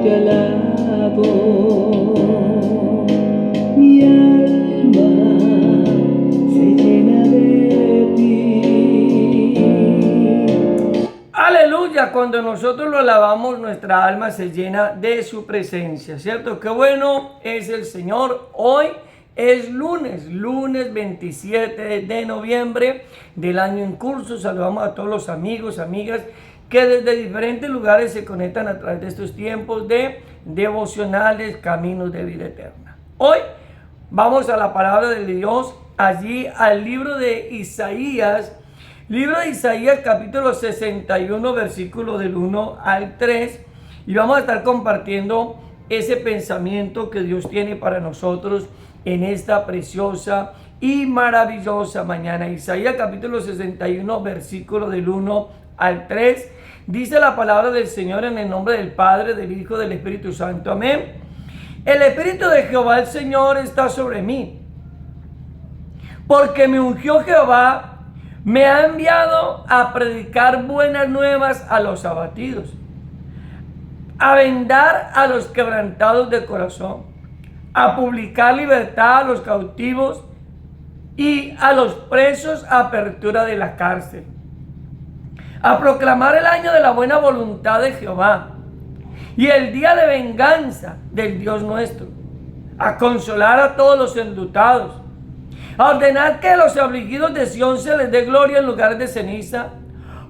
te alabo, mi alma se llena de ti. Aleluya, cuando nosotros lo alabamos, nuestra alma se llena de su presencia, ¿cierto? Qué bueno es el Señor. Hoy es lunes 27 de noviembre del año en curso. Saludamos a todos los amigos, amigas que desde diferentes lugares se conectan a través de estos tiempos de devocionales, caminos de vida eterna. Hoy vamos a la palabra de Dios, allí al libro de Isaías. Libro de Isaías, capítulo 61, versículo del 1 al 3. Y vamos a estar compartiendo ese pensamiento que Dios tiene para nosotros en esta preciosa y maravillosa mañana. Isaías, capítulo 61, versículo del 1 al 3. Dice la palabra del Señor en el nombre del Padre, del Hijo, del Espíritu Santo. Amén. El Espíritu de Jehová el Señor está sobre mí, porque me ungió Jehová. Me ha enviado a predicar buenas nuevas a los abatidos, a vendar a los quebrantados de corazón, a publicar libertad a los cautivos y a los presos apertura de la cárcel, a proclamar el año de la buena voluntad de Jehová y el día de venganza del Dios nuestro, a consolar a todos los enlutados, a ordenar que a los afligidos de Sión se les dé gloria en lugar de ceniza,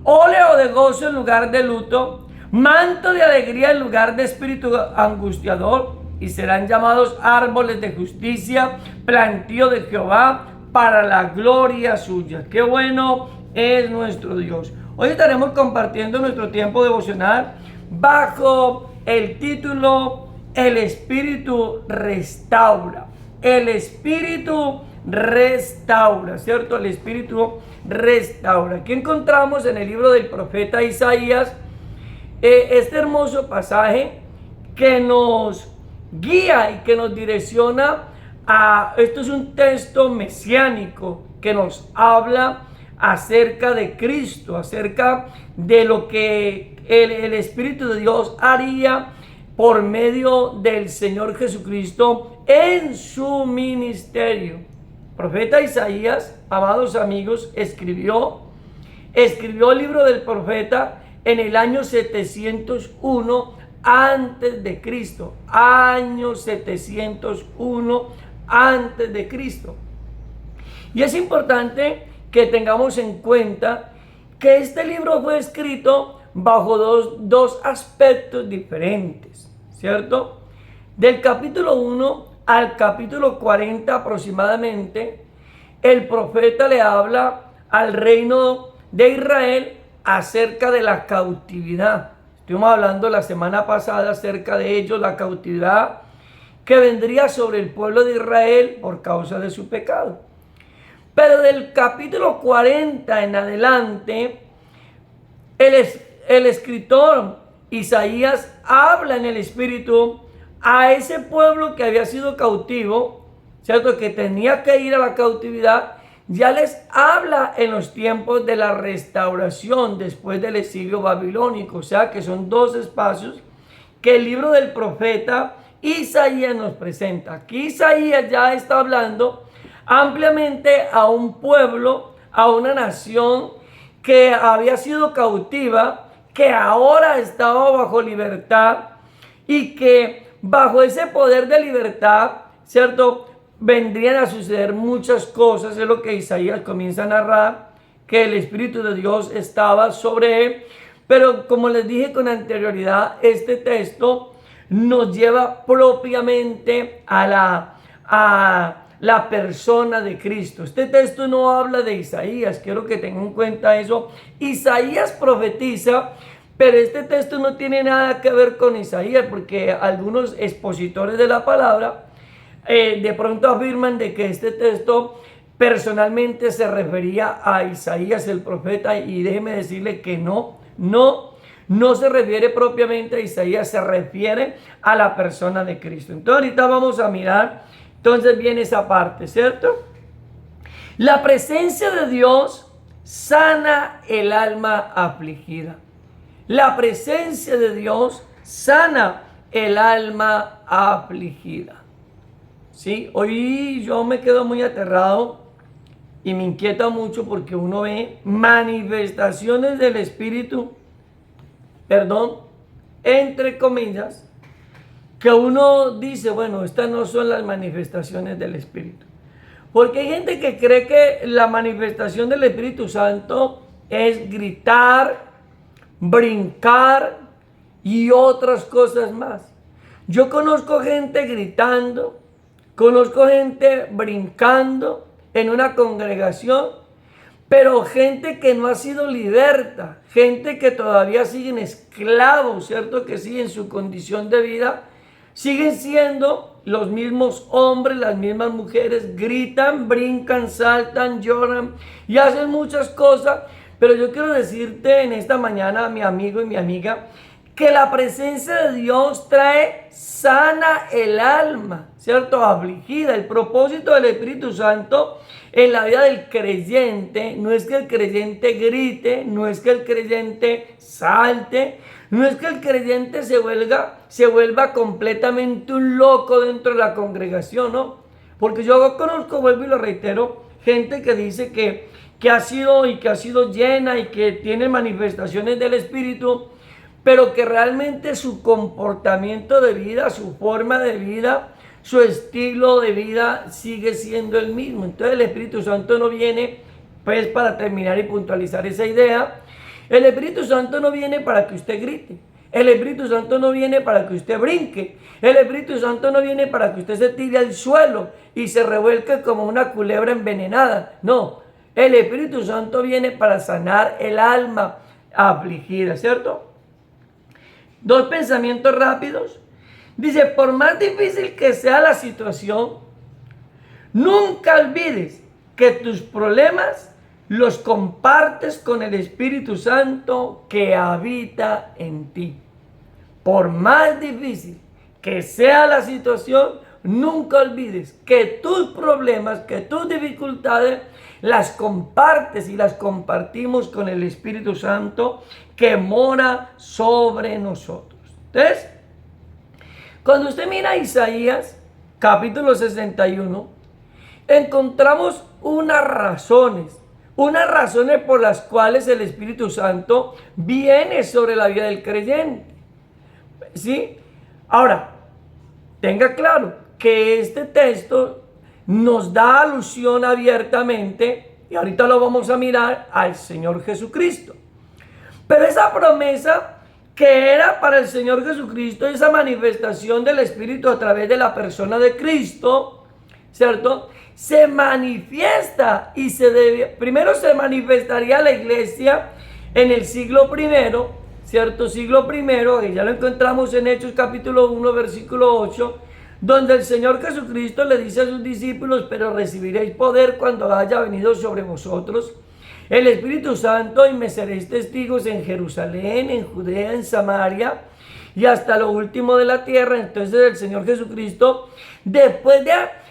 óleo de gozo en lugar de luto, manto de alegría en lugar de espíritu angustiador, y serán llamados árboles de justicia, plantío de Jehová para la gloria suya. Qué bueno es nuestro Dios. Hoy estaremos compartiendo nuestro tiempo devocional bajo el título El Espíritu restaura. El Espíritu restaura, ¿cierto? El Espíritu restaura. Aquí encontramos en el libro del profeta Isaías este hermoso pasaje que nos guía y que nos direcciona a... Esto es un texto mesiánico que nos habla acerca de Cristo, acerca de lo que el Espíritu de Dios haría por medio del Señor Jesucristo en su ministerio. Profeta Isaías, amados amigos, escribió el libro del profeta en el año 701 antes de Cristo. Año 701 antes de Cristo. Y es importante que tengamos en cuenta que este libro fue escrito bajo dos aspectos diferentes, ¿cierto? Del capítulo 1 al capítulo 40 aproximadamente, el profeta le habla al reino de Israel acerca de la cautividad. Estuvimos hablando la semana pasada acerca de ello, la cautividad que vendría sobre el pueblo de Israel por causa de su pecado. Pero del capítulo 40 en adelante, el escritor Isaías habla en el Espíritu a ese pueblo que había sido cautivo, ¿cierto? Que tenía que ir a la cautividad. Ya les habla en los tiempos de la restauración después del exilio babilónico. O sea que son dos espacios que el libro del profeta Isaías nos presenta. Aquí Isaías ya está hablando ampliamente a un pueblo, a una nación que había sido cautiva, que ahora estaba bajo libertad y que bajo ese poder de libertad, ¿cierto?, vendrían a suceder muchas cosas. Es lo que Isaías comienza a narrar, que el Espíritu de Dios estaba sobre él. Pero como les dije con anterioridad, este texto nos lleva propiamente a la persona de Cristo. Este texto no habla de Isaías, quiero que tengan en cuenta eso. Isaías profetiza, pero este texto no tiene nada que ver con Isaías, porque algunos expositores de la palabra de pronto afirman de que este texto personalmente se refería a Isaías el profeta, y déjeme decirle que no se refiere propiamente a Isaías, se refiere a la persona de Cristo. Entonces ahorita vamos a mirar, entonces viene esa parte, ¿cierto? La presencia de Dios sana el alma afligida. La presencia de Dios sana el alma afligida. ¿Sí? Hoy yo me quedo muy aterrado y me inquieta mucho porque uno ve manifestaciones del Espíritu, entre comillas, que uno dice, bueno, estas no son las manifestaciones del Espíritu. Porque hay gente que cree que la manifestación del Espíritu Santo es gritar, brincar y otras cosas más. Yo conozco gente gritando, conozco gente brincando en una congregación, pero gente que no ha sido liberta, gente que todavía siguen esclavos, ¿cierto? Que sí, en su condición de vida siguen siendo los mismos hombres, las mismas mujeres, gritan, brincan, saltan, lloran y hacen muchas cosas. Pero yo quiero decirte en esta mañana, mi amigo y mi amiga, que la presencia de Dios trae sana el alma, ¿cierto? Afligida. El propósito del Espíritu Santo en la vida del creyente no es que el creyente grite, no es que el creyente salte, no es que el creyente se vuelva completamente un loco dentro de la congregación, ¿no? Porque yo conozco, vuelvo y lo reitero, gente que dice que ha sido llena y que tiene manifestaciones del Espíritu, pero que realmente su comportamiento de vida, su forma de vida, su estilo de vida sigue siendo el mismo. Entonces el Espíritu Santo no viene, pues para terminar y puntualizar esa idea, el Espíritu Santo no viene para que usted grite. El Espíritu Santo no viene para que usted brinque. El Espíritu Santo no viene para que usted se tire al suelo y se revuelque como una culebra envenenada. No, el Espíritu Santo viene para sanar el alma afligida, ¿cierto? Dos pensamientos rápidos. Dice, por más difícil que sea la situación, nunca olvides que tus problemas los compartes con el Espíritu Santo que habita en ti. Por más difícil que sea la situación, nunca olvides que tus problemas, que tus dificultades, las compartes y las compartimos con el Espíritu Santo que mora sobre nosotros. Entonces, cuando usted mira Isaías, capítulo 61, encontramos unas razones por las cuales el Espíritu Santo viene sobre la vida del creyente. ¿Sí? Ahora, tenga claro que este texto nos da alusión abiertamente, y ahorita lo vamos a mirar, al Señor Jesucristo. Pero esa promesa que era para el Señor Jesucristo, esa manifestación del Espíritu a través de la persona de Cristo, ¿cierto? Se manifiesta y primero se manifestaría la iglesia en el siglo primero, ¿cierto? Siglo primero, que ya lo encontramos en Hechos capítulo 1, versículo 8, donde el Señor Jesucristo le dice a sus discípulos, pero recibiréis poder cuando haya venido sobre vosotros el Espíritu Santo y me seréis testigos en Jerusalén, en Judea, en Samaria y hasta lo último de la tierra. Entonces el Señor Jesucristo, después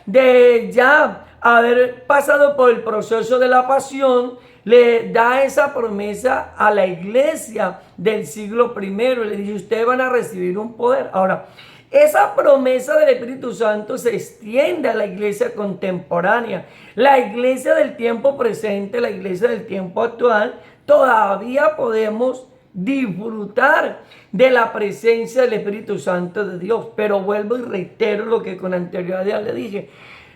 de ya haber pasado por el proceso de la pasión, le da esa promesa a la iglesia del siglo primero. Le dice, ustedes van a recibir un poder. Ahora, esa promesa del Espíritu Santo se extiende a la iglesia contemporánea. La iglesia del tiempo presente, la iglesia del tiempo actual, todavía podemos disfrutar de la presencia del Espíritu Santo de Dios. Pero vuelvo y reitero lo que con anterioridad le dije.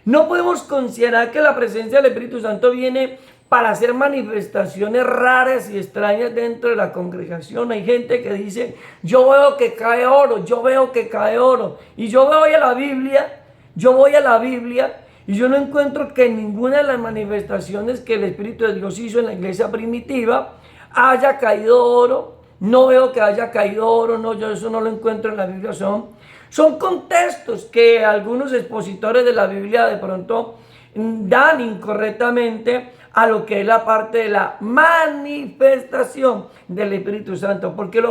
No podemos considerar que la presencia del Espíritu Santo viene para hacer manifestaciones raras y extrañas dentro de la congregación. Hay gente que dice, yo veo que cae oro, yo veo que cae oro. Y yo voy a la Biblia, y yo no encuentro que ninguna de las manifestaciones que el Espíritu de Dios hizo en la iglesia primitiva haya caído oro. No veo que haya caído oro, no, yo eso no lo encuentro en la Biblia. Son contextos que algunos expositores de la Biblia de pronto dan incorrectamente a lo que es la parte de la manifestación del Espíritu Santo. Porque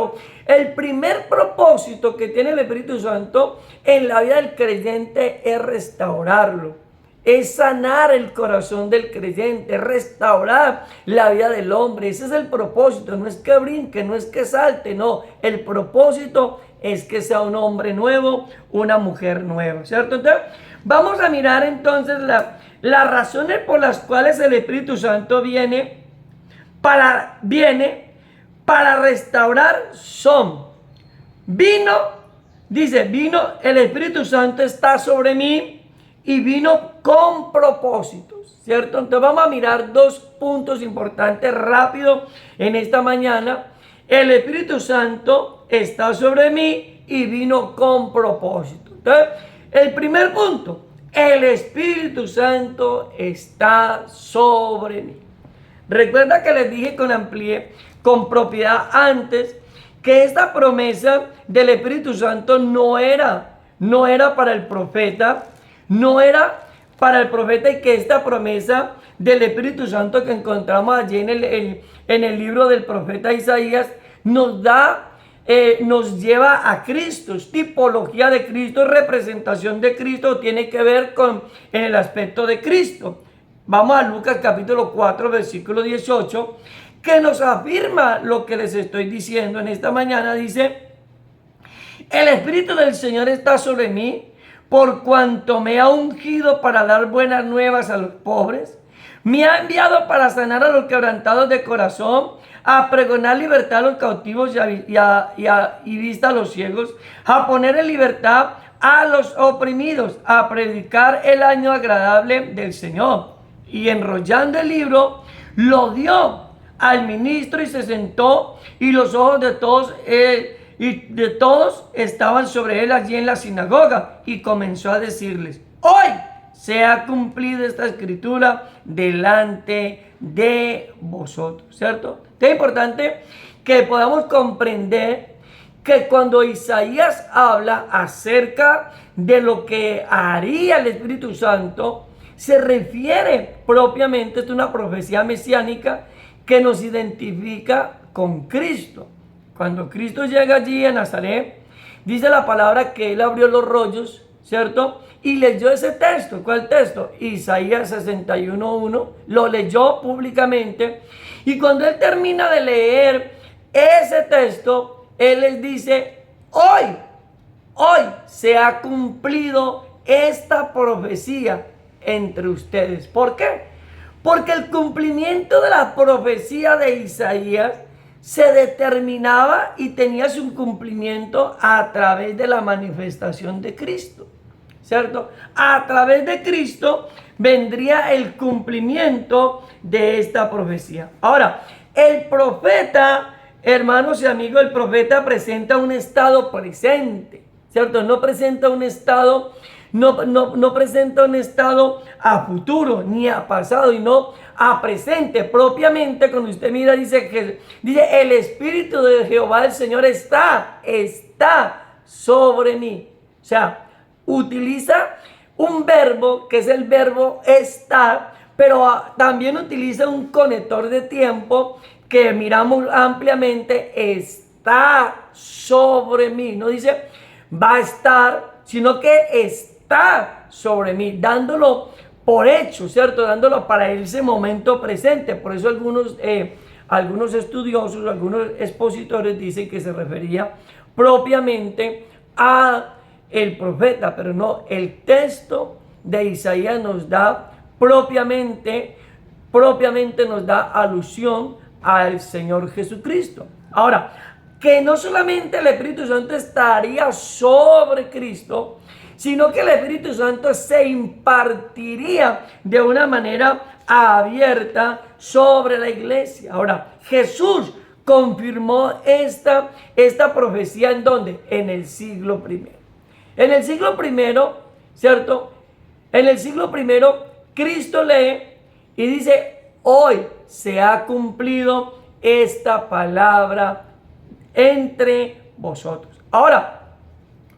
el primer propósito que tiene el Espíritu Santo en la vida del creyente es restaurarlo. Es sanar el corazón del creyente, restaurar la vida del hombre. Ese es el propósito. No es que brinque, no es que salte, no. El propósito es que sea un hombre nuevo, una mujer nueva, ¿cierto? Entonces, vamos a mirar entonces las razones por las cuales el Espíritu Santo viene para restaurar son. Vino, el Espíritu Santo está sobre mí y vino con propósitos, ¿cierto? Entonces vamos a mirar dos puntos importantes rápido en esta mañana. El Espíritu Santo está sobre mí y vino con propósito. Entonces, el primer punto, el Espíritu Santo está sobre mí. Recuerda que les dije con propiedad antes que esta promesa del Espíritu Santo no era para el profeta, y que esta promesa del Espíritu Santo que encontramos allí en el libro del profeta Isaías nos lleva a Cristo, es tipología de Cristo, representación de Cristo, tiene que ver en el aspecto de Cristo. Vamos a Lucas capítulo 4, versículo 18, que nos afirma lo que les estoy diciendo en esta mañana. Dice: el Espíritu del Señor está sobre mí, por cuanto me ha ungido para dar buenas nuevas a los pobres. Me ha enviado para sanar a los quebrantados de corazón, a pregonar libertad a los cautivos y vista a los ciegos, a poner en libertad a los oprimidos, a predicar el año agradable del Señor. Y enrollando el libro, lo dio al ministro y se sentó, y los ojos de todos estaban sobre él allí en la sinagoga, y comenzó a decirles: hoy se ha cumplido esta escritura delante de vosotros, ¿cierto? Es importante que podamos comprender que cuando Isaías habla acerca de lo que haría el Espíritu Santo, se refiere propiamente, es una profecía mesiánica que nos identifica con Cristo. Cuando Cristo llega allí a Nazaret, dice la palabra que él abrió los rollos, ¿cierto? Y leyó ese texto. ¿Cuál texto? Isaías 61:1. Lo leyó públicamente. Y cuando él termina de leer ese texto, él les dice: hoy se ha cumplido esta profecía entre ustedes. ¿Por qué? Porque el cumplimiento de la profecía de Isaías se determinaba y tenía su cumplimiento a través de la manifestación de Cristo, ¿cierto? A través de Cristo vendría el cumplimiento de esta profecía. Ahora, el profeta, hermanos y amigos, el profeta presenta un estado presente, ¿cierto? No presenta un estado a futuro ni a pasado, y no a presente. Propiamente, cuando usted mira, dice el Espíritu de Jehová el Señor está sobre mí. O sea, utiliza un verbo que es el verbo estar, pero también utiliza un conector de tiempo que miramos ampliamente: está sobre mí. No dice va a estar, sino que está sobre mí, dándolo por hecho, ¿cierto? Dándolo para ese momento presente. Por eso algunos estudiosos, algunos expositores dicen que se refería propiamente a el profeta, pero no, el texto de Isaías nos da propiamente nos da alusión al Señor Jesucristo. Ahora, que no solamente el Espíritu Santo estaría sobre Cristo, sino que el Espíritu Santo se impartiría de una manera abierta sobre la iglesia. Ahora, Jesús confirmó esta profecía ¿en dónde? En el siglo primero. En el siglo primero, ¿cierto? En el siglo primero, Cristo lee y dice: hoy se ha cumplido esta palabra entre vosotros. Ahora,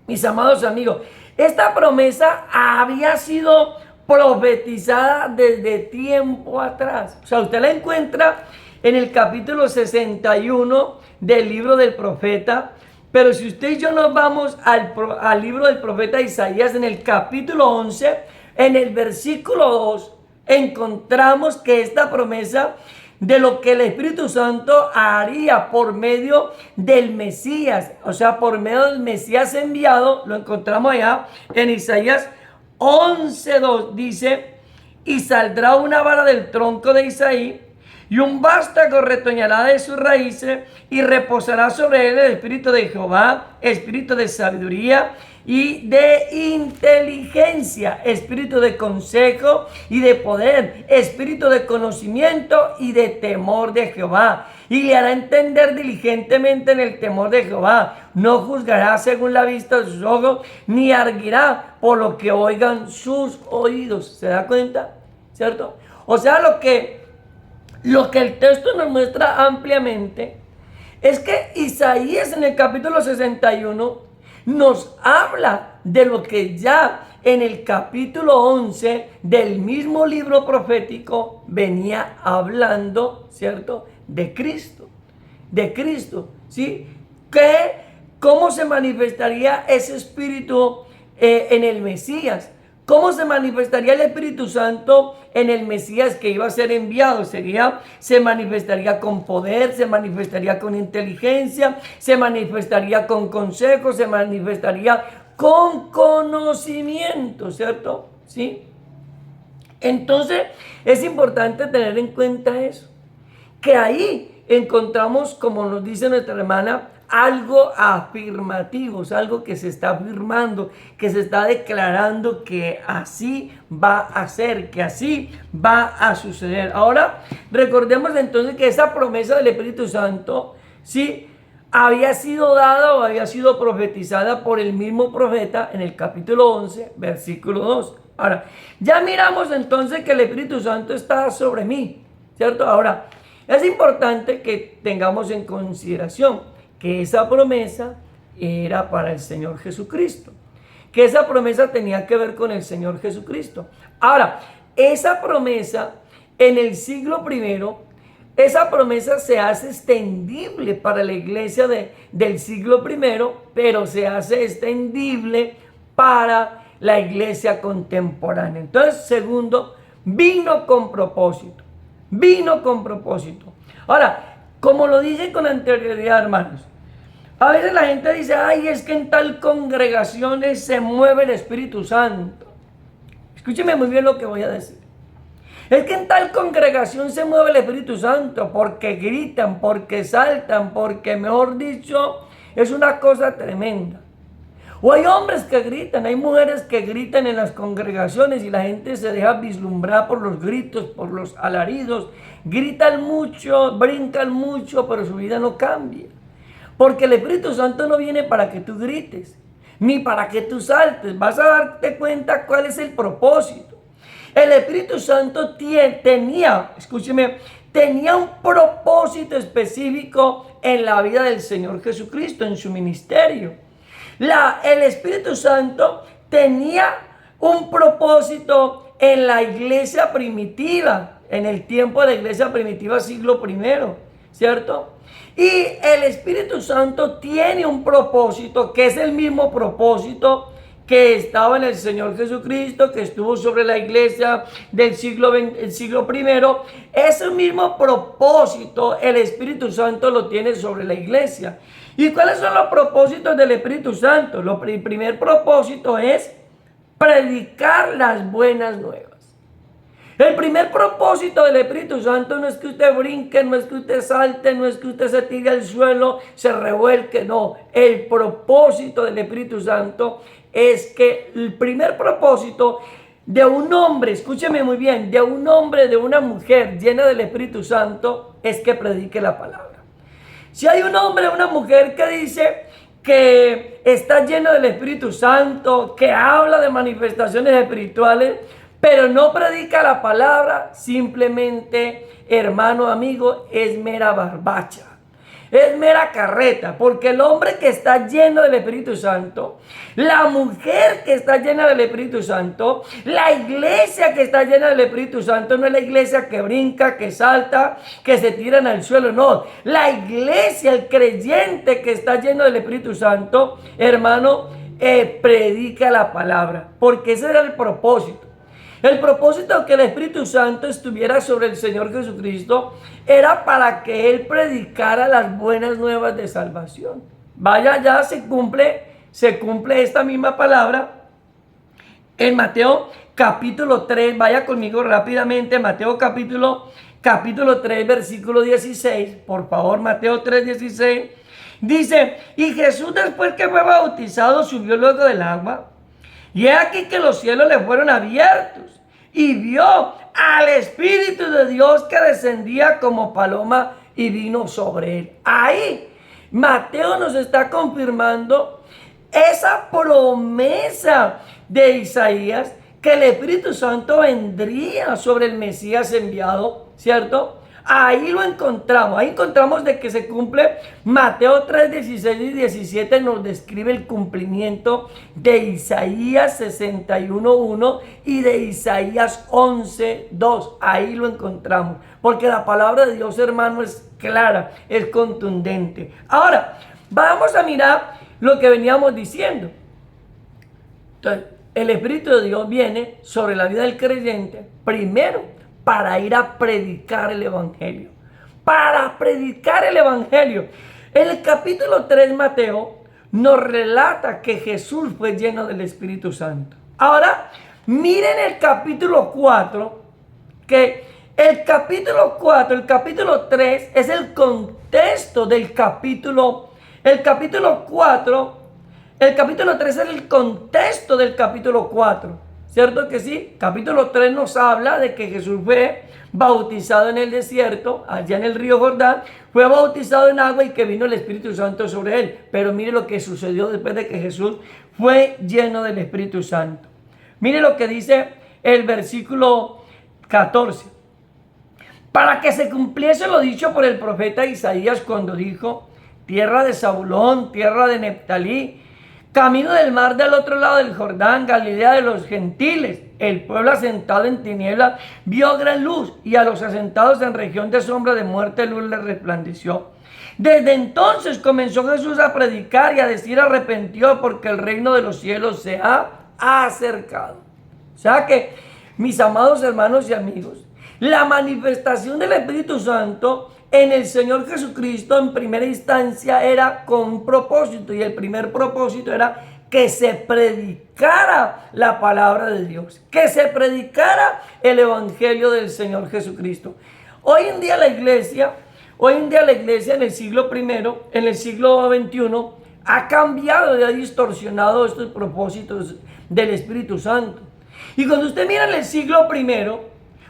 mis amados amigos, esta promesa había sido profetizada desde tiempo atrás. O sea, usted la encuentra en el capítulo 61 del libro del profeta. Pero si usted y yo nos vamos al libro del profeta Isaías, en el capítulo 11, en el versículo 2, encontramos que esta promesa de lo que el Espíritu Santo haría por medio del Mesías, o sea, por medio del Mesías enviado. Lo encontramos allá en Isaías 11:2, dice: y saldrá una vara del tronco de Isaí, y un vástago retoñará de sus raíces, y reposará sobre él el espíritu de Jehová, espíritu de sabiduría y de inteligencia, espíritu de consejo y de poder, espíritu de conocimiento y de temor de Jehová. Y le hará entender diligentemente en el temor de Jehová. No juzgará según la vista de sus ojos, ni arguirá por lo que oigan sus oídos. ¿Se da cuenta? ¿Cierto? O sea, lo que el texto nos muestra ampliamente es que Isaías en el capítulo 61 nos habla de lo que ya en el capítulo 11 del mismo libro profético venía hablando, ¿cierto? De Cristo, ¿sí? ¿Cómo se manifestaría ese espíritu en el Mesías? ¿Cómo se manifestaría el Espíritu Santo en el Mesías que iba a ser enviado? Se manifestaría con poder, se manifestaría con inteligencia, se manifestaría con consejo, se manifestaría con conocimiento, ¿cierto? ¿Sí? Entonces es importante tener en cuenta eso, que ahí encontramos, como nos dice nuestra hermana, algo afirmativo, es algo que se está afirmando, que se está declarando que así va a ser, que así va a suceder. Ahora, recordemos entonces que esa promesa del Espíritu Santo, sí, había sido dada o había sido profetizada por el mismo profeta en el capítulo 11, versículo 2. Ahora, ya miramos entonces que el Espíritu Santo está sobre mí, ¿cierto? Ahora, es importante que tengamos en consideración que esa promesa era para el Señor Jesucristo, que esa promesa tenía que ver con el Señor Jesucristo. Ahora, esa promesa en el siglo primero, esa promesa se hace extendible para la iglesia del siglo primero, pero se hace extendible para la iglesia contemporánea. Entonces, segundo, vino con propósito. Ahora, como lo dije con anterioridad, hermanos, a veces la gente dice: ay, es que en tal congregaciones se mueve el Espíritu Santo. Escúcheme muy bien lo que voy a decir. Es que en tal congregación se mueve el Espíritu Santo porque gritan, porque saltan, porque, mejor dicho, es una cosa tremenda. O hay hombres que gritan, hay mujeres que gritan en las congregaciones y la gente se deja vislumbrar por los gritos, por los alaridos. Gritan mucho, brincan mucho, pero su vida no cambia. Porque el Espíritu Santo no viene para que tú grites, ni para que tú saltes. Vas a darte cuenta cuál es el propósito. El Espíritu Santo tenía un propósito específico en la vida del Señor Jesucristo, en su ministerio. El Espíritu Santo tenía un propósito en la iglesia primitiva, en el tiempo de la iglesia primitiva, siglo primero, ¿cierto? Y el Espíritu Santo tiene un propósito que es el mismo propósito que estaba en el Señor Jesucristo, que estuvo sobre la iglesia del siglo primero. Ese mismo propósito el Espíritu Santo lo tiene sobre la iglesia. ¿Y cuáles son los propósitos del Espíritu Santo? El primer propósito es predicar las buenas nuevas. El primer propósito del Espíritu Santo no es que usted brinque, no es que usted salte, no es que usted se tire al suelo, se revuelque, no. El propósito del Espíritu Santo es que el primer propósito de un hombre, escúcheme muy bien, de un hombre, de una mujer llena del Espíritu Santo, es que predique la palabra. Si hay un hombre o una mujer que dice que está lleno del Espíritu Santo, que habla de manifestaciones espirituales, pero no predica la palabra, simplemente, hermano, amigo, es mera barbacha. Es mera carreta, porque el hombre que está lleno del Espíritu Santo, la mujer que está llena del Espíritu Santo, la iglesia que está llena del Espíritu Santo, no es la iglesia que brinca, que salta, que se tiran al suelo, no. La iglesia, el creyente que está lleno del Espíritu Santo, hermano, predica la palabra, porque ese era el propósito. El propósito de que el Espíritu Santo estuviera sobre el Señor Jesucristo era para que Él predicara las buenas nuevas de salvación. Vaya, ya se cumple esta misma palabra en Mateo capítulo 3. Vaya conmigo rápidamente, Mateo capítulo 3, versículo 16. Por favor, Mateo 3, 16. Dice, y Jesús después que fue bautizado subió luego del agua. Y he aquí que los cielos le fueron abiertos y vio al Espíritu de Dios que descendía como paloma y vino sobre él. Ahí Mateo nos está confirmando esa promesa de Isaías, que el Espíritu Santo vendría sobre el Mesías enviado, ¿cierto? Ahí lo encontramos, ahí encontramos de que se cumple. Mateo 3, 16 y 17 nos describe el cumplimiento de Isaías 61:1 y de Isaías 11:2. Ahí lo encontramos, porque la palabra de Dios, hermano, es clara, es contundente. Ahora, vamos a mirar lo que veníamos diciendo. Entonces, el Espíritu de Dios viene sobre la vida del creyente, primero, para ir a predicar el Evangelio. Para predicar el Evangelio. En el capítulo 3, Mateo nos relata que Jesús fue lleno del Espíritu Santo. Ahora, miren el capítulo 4, que el capítulo 3 es el contexto del capítulo. El capítulo 3 es el contexto del capítulo 4. ¿Cierto que sí? Capítulo 3 nos habla de que Jesús fue bautizado en el desierto, allá en el río Jordán, fue bautizado en agua y que vino el Espíritu Santo sobre él. Pero mire lo que sucedió después de que Jesús fue lleno del Espíritu Santo. Mire lo que dice el versículo 14. Para que se cumpliese lo dicho por el profeta Isaías cuando dijo, tierra de Zabulón, tierra de Neftalí, camino del mar del otro lado del Jordán, Galilea de los gentiles. El pueblo asentado en tinieblas vio gran luz, y a los asentados en región de sombra de muerte luz les resplandeció. Desde entonces comenzó Jesús a predicar y a decir, arrepentido porque el reino de los cielos se ha acercado. O sea que, mis amados hermanos y amigos, la manifestación del Espíritu Santo en el Señor Jesucristo en primera instancia era con un propósito, y el primer propósito era que se predicara la palabra de Dios, que se predicara el Evangelio del Señor Jesucristo. Hoy en día la iglesia en el siglo I, en el siglo XXI, ha cambiado y ha distorsionado estos propósitos del Espíritu Santo. Y cuando usted mira en el siglo I,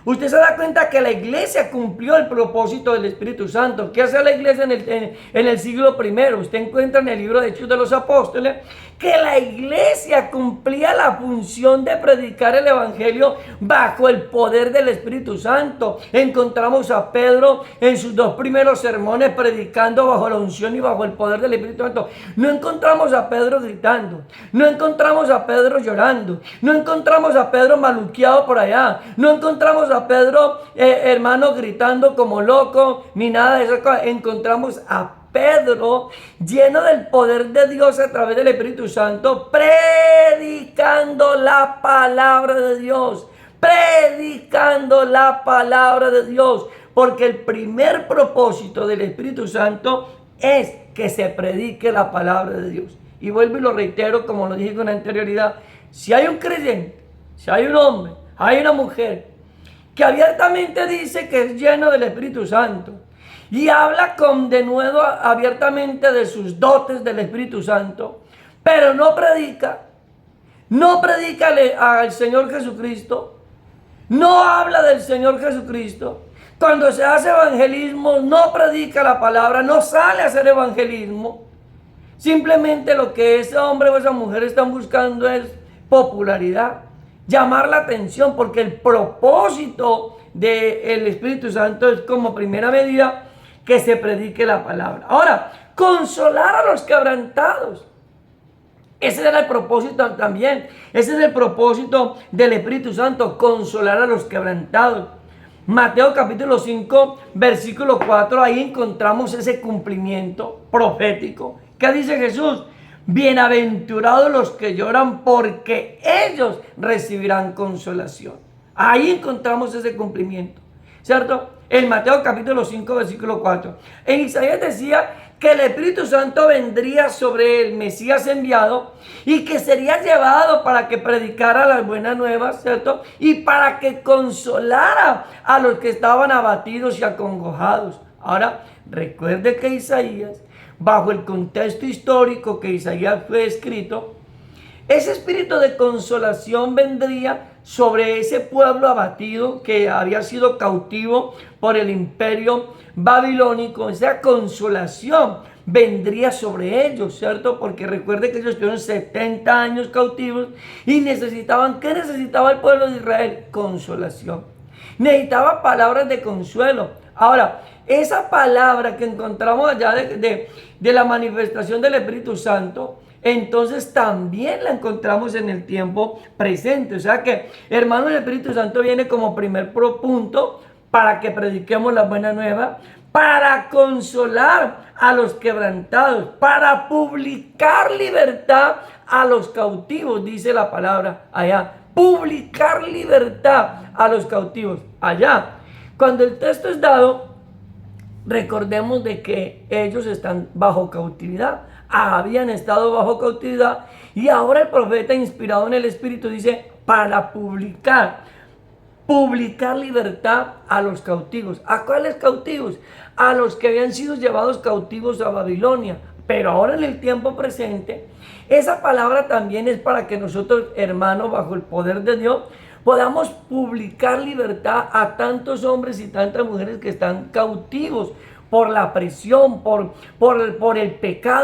usted se da cuenta que la iglesia cumplió el propósito del Espíritu Santo. ¿Qué hace la iglesia en el siglo I? Usted encuentra en el libro de Hechos de los Apóstoles que la iglesia cumplía la función de predicar el Evangelio bajo el poder del Espíritu Santo. Encontramos a Pedro en sus 2 primeros sermones predicando bajo la unción y bajo el poder del Espíritu Santo. No encontramos a Pedro gritando, no encontramos a Pedro llorando, no encontramos a Pedro maluqueado por allá, no encontramos a Pedro, hermano, gritando como loco, ni nada de eso. Encontramos a Pedro lleno del poder de Dios a través del Espíritu Santo, predicando la palabra de Dios, predicando la palabra de Dios, porque el primer propósito del Espíritu Santo es que se predique la palabra de Dios. Y vuelvo y lo reitero, como lo dije con anterioridad, si hay un creyente, si hay un hombre, hay una mujer que abiertamente dice que es lleno del Espíritu Santo y habla con denuedo abiertamente de sus dotes del Espíritu Santo, pero no predica al Señor Jesucristo, no habla del Señor Jesucristo. Cuando se hace evangelismo, no predica la palabra, no sale a hacer evangelismo. Simplemente lo que ese hombre o esa mujer están buscando es popularidad, llamar la atención, porque el propósito del Espíritu Santo es, como primera medida, que se predique la palabra. Ahora, consolar a los quebrantados. Ese era el propósito también. Ese es el propósito del Espíritu Santo, consolar a los quebrantados. Mateo capítulo 5, versículo 4, ahí encontramos ese cumplimiento profético. ¿Qué dice Jesús? Bienaventurados los que lloran, porque ellos recibirán consolación. Ahí encontramos ese cumplimiento, ¿cierto? En Mateo capítulo 5, versículo 4. En Isaías decía que el Espíritu Santo vendría sobre el Mesías enviado y que sería llevado para que predicara las buenas nuevas, ¿cierto? Y para que consolara a los que estaban abatidos y acongojados. Ahora, recuerde que Isaías, bajo el contexto histórico que Isaías fue escrito, ese espíritu de consolación vendría sobre ese pueblo abatido que había sido cautivo por el imperio babilónico. Esa consolación vendría sobre ellos, ¿cierto? Porque recuerde que ellos estuvieron 70 años cautivos y necesitaban, ¿qué necesitaba el pueblo de Israel? Consolación. Necesitaba palabras de consuelo. Ahora, esa palabra que encontramos allá de la manifestación del Espíritu Santo, entonces también la encontramos en el tiempo presente. O sea que, hermano, el Espíritu Santo viene como primer punto para que prediquemos la buena nueva, para consolar a los quebrantados, para publicar libertad a los cautivos, dice la palabra allá. Publicar libertad a los cautivos allá. Cuando el texto es dado, recordemos de que ellos están bajo cautividad, habían estado bajo cautividad y ahora el profeta inspirado en el Espíritu dice para publicar libertad a los cautivos. ¿A cuáles cautivos? A los que habían sido llevados cautivos a Babilonia. Pero ahora en el tiempo presente, esa palabra también es para que nosotros, hermanos, bajo el poder de Dios, podamos publicar libertad a tantos hombres y tantas mujeres que están cautivos por la presión, por el pecado.